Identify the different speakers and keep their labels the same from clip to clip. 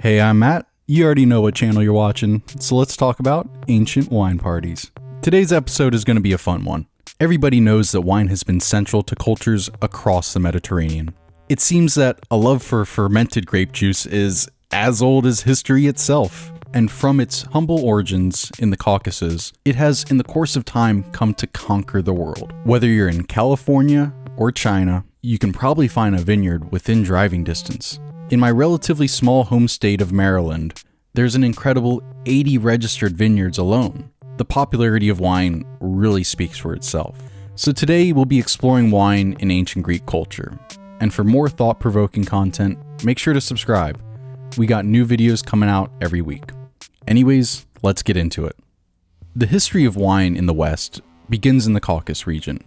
Speaker 1: Hey, I'm Matt. You already know what channel you're watching, so let's talk about ancient wine parties. Today's episode is going to be a fun one. Everybody knows that wine has been central to cultures across the Mediterranean. It seems that a love for fermented grape juice is as old as history itself, and from its humble origins in the Caucasus, it has in the course of time come to conquer the world. Whether you're in California or China, you can probably find a vineyard within driving distance. In my relatively small home state of Maryland, there's an incredible 80 registered vineyards alone. The popularity of wine really speaks for itself. So today we'll be exploring wine in ancient Greek culture. And for more thought-provoking content, make sure to subscribe. We got new videos coming out every week. Anyways, let's get into it. The history of wine in the West begins in the Caucasus region,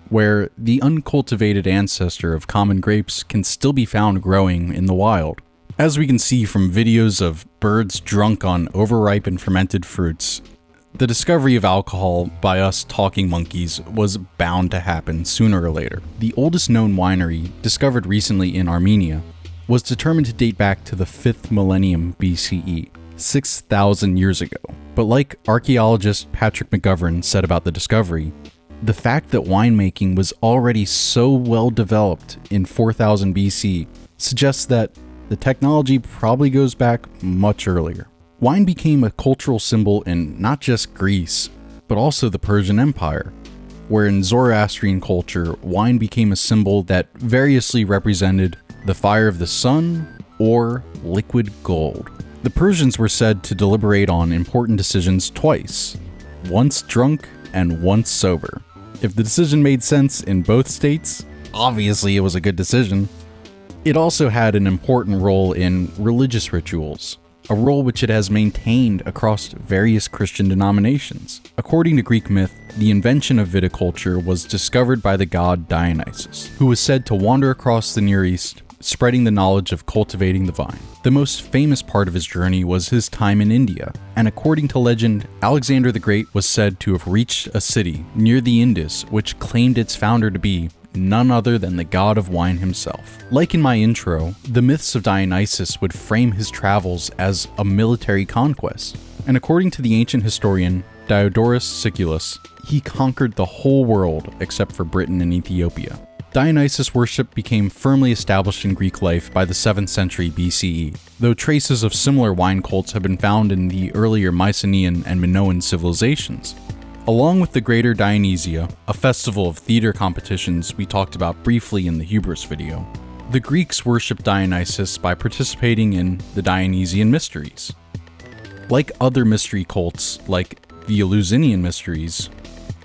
Speaker 1: where the uncultivated ancestor of common grapes can still be found growing in the wild. As we can see from videos of birds drunk on overripe and fermented fruits, the discovery of alcohol by us talking monkeys was bound to happen sooner or later. The oldest known winery, discovered recently in Armenia, was determined to date back to the 5th millennium BCE, 6,000 years ago. But like archaeologist Patrick McGovern said about the discovery, the fact that winemaking was already so well developed in 4000 BC suggests that the technology probably goes back much earlier. Wine became a cultural symbol in not just Greece, but also the Persian Empire, where in Zoroastrian culture, wine became a symbol that variously represented the fire of the sun or liquid gold. The Persians were said to deliberate on important decisions twice, once drunk and once sober. If the decision made sense in both states, obviously it was a good decision. It also had an important role in religious rituals, a role which it has maintained across various Christian denominations. According to Greek myth, the invention of viticulture was discovered by the god Dionysus, who was said to wander across the Near East, spreading the knowledge of cultivating the vine. The most famous part of his journey was his time in India, and according to legend, Alexander the Great was said to have reached a city near the Indus which claimed its founder to be none other than the god of wine himself. Like in my intro, the myths of Dionysus would frame his travels as a military conquest, and according to the ancient historian Diodorus Siculus, he conquered the whole world except for Britain and Ethiopia. Dionysus worship became firmly established in Greek life by the 7th century BCE, though traces of similar wine cults have been found in the earlier Mycenaean and Minoan civilizations. Along with the Greater Dionysia, a festival of theater competitions we talked about briefly in the Hubris video, the Greeks worshipped Dionysus by participating in the Dionysian mysteries. Like other mystery cults, like the Eleusinian mysteries,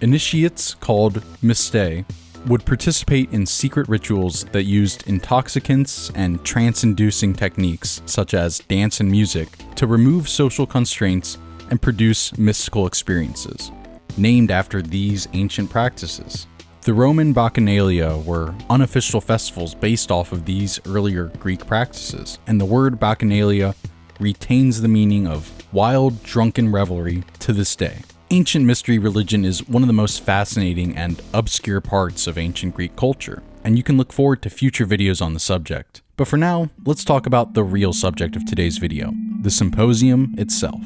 Speaker 1: initiates called mystae would participate in secret rituals that used intoxicants and trance-inducing techniques such as dance and music to remove social constraints and produce mystical experiences, named after these ancient practices. The Roman Bacchanalia were unofficial festivals based off of these earlier Greek practices, and the word Bacchanalia retains the meaning of wild, drunken revelry to this day. Ancient mystery religion is one of the most fascinating and obscure parts of ancient Greek culture, and you can look forward to future videos on the subject. But for now, let's talk about the real subject of today's video, the symposium itself.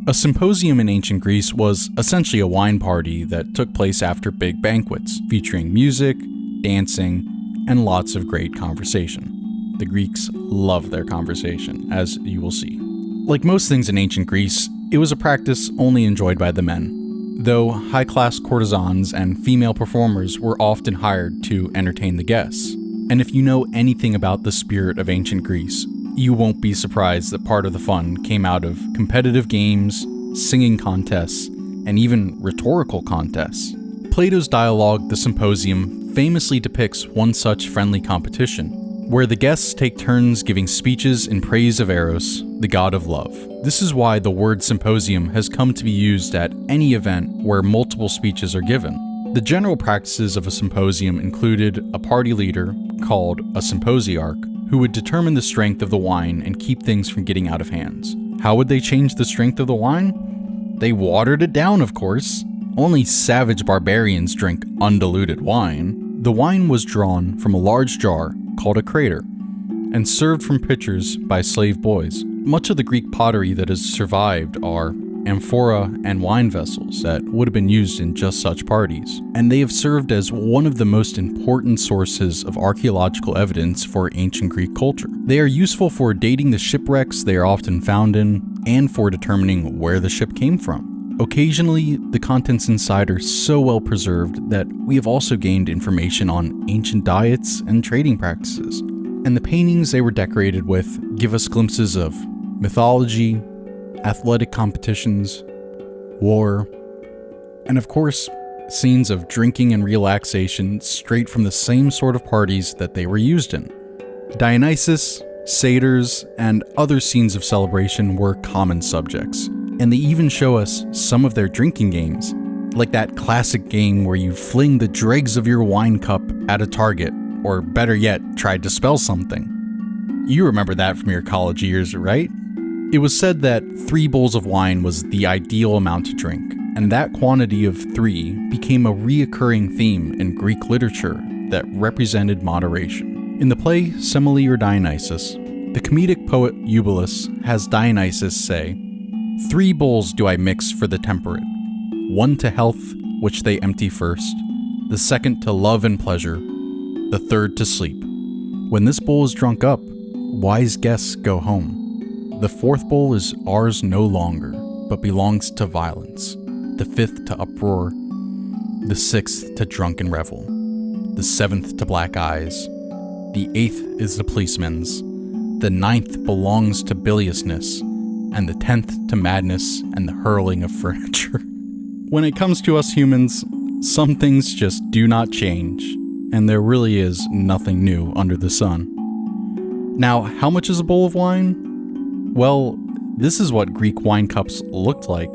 Speaker 1: A symposium in ancient Greece was essentially a wine party that took place after big banquets, featuring music, dancing, and lots of great conversation. The Greeks love their conversation, as you will see. Like most things in ancient Greece, it was a practice only enjoyed by the men, though high-class courtesans and female performers were often hired to entertain the guests. And if you know anything about the spirit of ancient Greece, you won't be surprised that part of the fun came out of competitive games, singing contests, and even rhetorical contests. Plato's dialogue, The Symposium, famously depicts one such friendly competition, where the guests take turns giving speeches in praise of Eros, the god of love. This is why the word symposium has come to be used at any event where multiple speeches are given. The general practices of a symposium included a party leader, called a symposiarch, who would determine the strength of the wine and keep things from getting out of hands. How would they change the strength of the wine? They watered it down, of course. Only savage barbarians drink undiluted wine. The wine was drawn from a large jar called a crater and served from pitchers by slave boys. much of the Greek pottery that has survived are amphora and wine vessels that would have been used in just such parties, and they have served as one of the most important sources of archaeological evidence for ancient Greek culture. They are useful for dating the shipwrecks they are often found in, and for determining where the ship came from. Occasionally, the contents inside are so well preserved that we have also gained information on ancient diets and trading practices. And the paintings they were decorated with give us glimpses of mythology, athletic competitions, war, and of course, scenes of drinking and relaxation straight from the same sort of parties that they were used in. Dionysus, satyrs, and other scenes of celebration were common subjects, and they even show us some of their drinking games, like that classic game where you fling the dregs of your wine cup at a target, or better yet, tried to spell something. You remember that from your college years, right? It was said that 3 bowls of wine was the ideal amount to drink, and that quantity of 3 became a reoccurring theme in Greek literature that represented moderation. In the play Semele or Dionysus, the comedic poet Eubulus has Dionysus say, "3 bowls do I mix for the temperate, 1 to health, which they empty first, the 2nd to love and pleasure, the 3rd to sleep. When this bowl is drunk up, wise guests go home. The 4th bowl is ours no longer, but belongs to violence, the 5th to uproar, the 6th to drunken revel, the 7th to black eyes, the 8th is the policeman's, the 9th belongs to biliousness, and the 10th to madness and the hurling of furniture." When it comes to us humans, some things just do not change, and there really is nothing new under the sun. Now, how much is a bowl of wine? Well, this is what Greek wine cups looked like.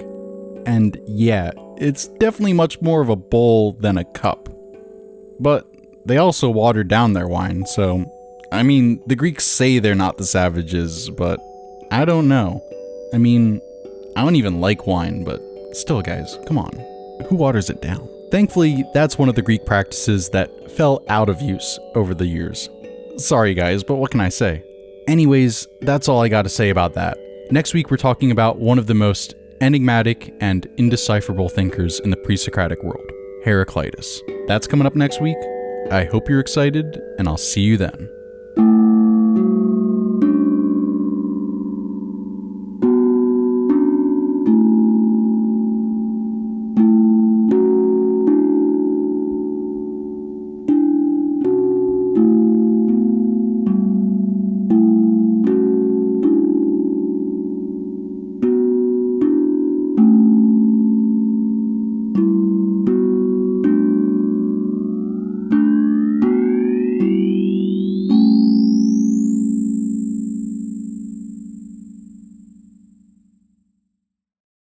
Speaker 1: And yeah, it's definitely much more of a bowl than a cup. But they also watered down their wine, so, I mean, the Greeks say they're not the savages, but I don't know. I mean, I don't even like wine, but still guys, come on, who waters it down? Thankfully, that's one of the Greek practices that fell out of use over the years. Sorry guys, but what can I say? Anyways, that's all I got to say about that. Next week we're talking about one of the most enigmatic and indecipherable thinkers in the pre-Socratic world, Heraclitus. That's coming up next week. I hope you're excited, and I'll see you then.